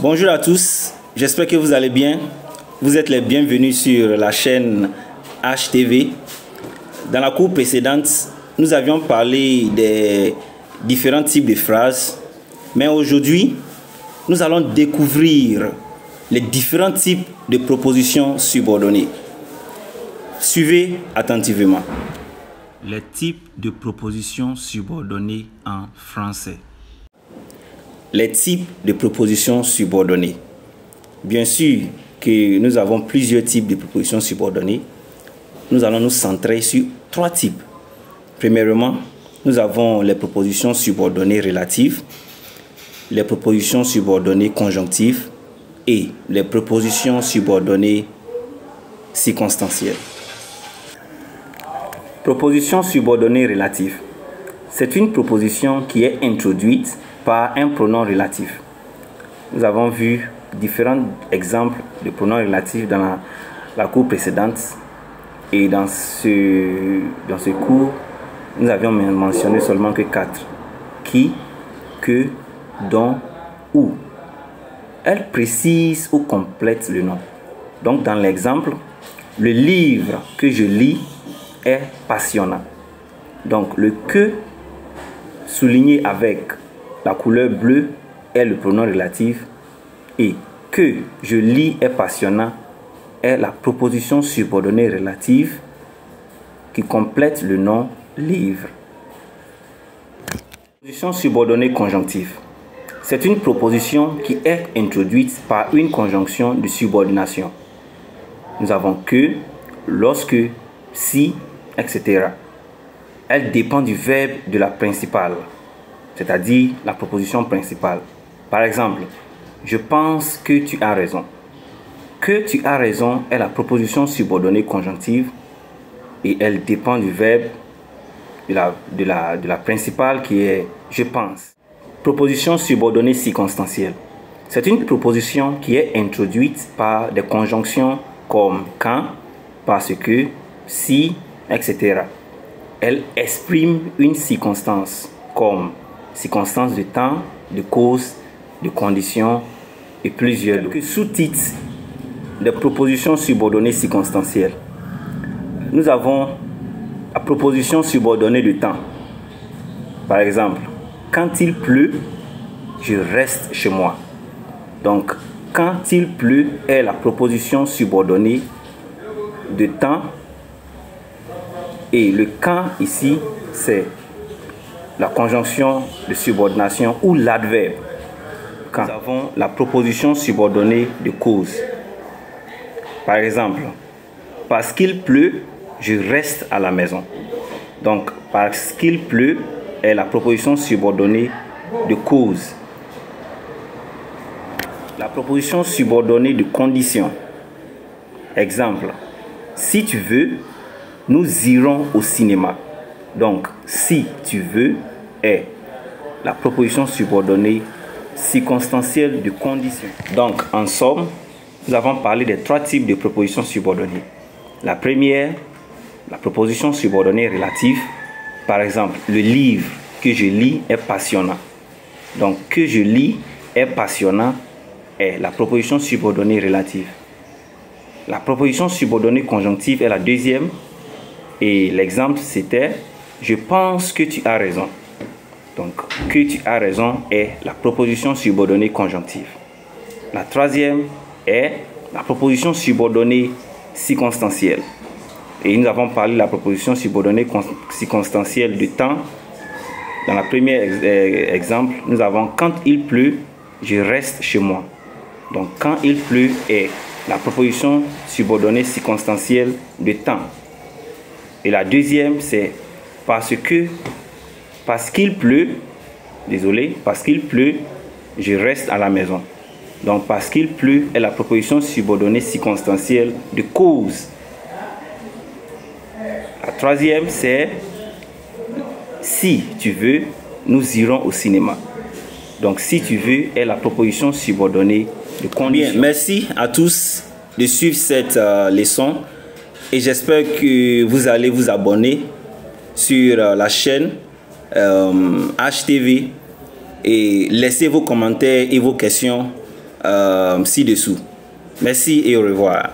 Bonjour à tous, j'espère que vous allez bien. Vous êtes les bienvenus sur la chaîne HTV. Dans la cour précédente, nous avions parlé des différents types de phrases, mais aujourd'hui, nous allons découvrir les différents types de propositions subordonnées. Suivez attentivement. Les types de propositions subordonnées en français. Les types de propositions subordonnées. Bien sûr que nous avons plusieurs types de propositions subordonnées. Nous allons nous centrer sur trois types. Premièrement, nous avons les propositions subordonnées relatives, les propositions subordonnées conjonctives et les propositions subordonnées circonstancielles. Proposition subordonnée relative. C'est une proposition qui est introduite par un pronom relatif. Nous avons vu différents exemples de pronoms relatifs dans la cour précédente. Et dans ce cours, nous avions mentionné seulement que 4. Qui, que, dont, où. Elle précise ou complète le nom. Donc dans l'exemple, le livre que je lis est passionnant. Donc le que souligné avec la couleur bleue est le pronom relatif et que je lis est passionnant est la proposition subordonnée relative qui complète le nom livre. Proposition subordonnée conjonctive. C'est une proposition qui est introduite par une conjonction de subordination. Nous avons que, lorsque, si, etc. Elle dépend du verbe de la principale, c'est-à-dire la proposition principale. Par exemple, je pense que tu as raison. Que tu as raison est la proposition subordonnée conjonctive et elle dépend du verbe de la principale qui est je pense. Proposition subordonnée circonstancielle. C'est une proposition qui est introduite par des conjonctions comme quand, parce que, si, etc. Elle exprime une circonstance comme circonstance de temps, de cause, de condition et plusieurs autres. Sous-titres des propositions subordonnées circonstancielles. Nous avons la proposition subordonnée de temps. Par exemple, quand il pleut, je reste chez moi. Donc, quand il pleut est la proposition subordonnée de temps. Et le quand ici, c'est la conjonction de subordination ou l'adverbe. Quand nous avons la proposition subordonnée de cause. Par exemple, parce qu'il pleut, je reste à la maison. Donc, parce qu'il pleut est la proposition subordonnée de cause. La proposition subordonnée de condition. Exemple, si tu veux, nous irons au cinéma. Donc, si tu veux est la proposition subordonnée circonstancielle de condition. Donc, en somme, nous avons parlé des trois types de propositions subordonnées. La première, la proposition subordonnée relative. Par exemple, le livre que je lis est passionnant. Donc, que je lis est passionnant est la proposition subordonnée relative. La proposition subordonnée conjonctive est la deuxième. Et l'exemple, c'était « Je pense que tu as raison ». Donc, « que tu as raison » est la proposition subordonnée conjonctive. La troisième est la proposition subordonnée circonstancielle. Et nous avons parlé de la proposition subordonnée circonstancielle de temps. Dans le premier exemple, nous avons « Quand il pleut, je reste chez moi ». Donc, « Quand il pleut » est la proposition subordonnée circonstancielle de temps. Et la deuxième, c'est parce qu'il pleut, parce qu'il pleut, je reste à la maison. Donc, parce qu'il pleut est la proposition subordonnée circonstancielle de cause. La troisième, c'est si tu veux, nous irons au cinéma. Donc, si tu veux est la proposition subordonnée de condition. Bien, merci à tous de suivre cette leçon. Et j'espère que vous allez vous abonner sur la chaîne HTV et laissez vos commentaires et vos questions ci-dessous. Merci et au revoir.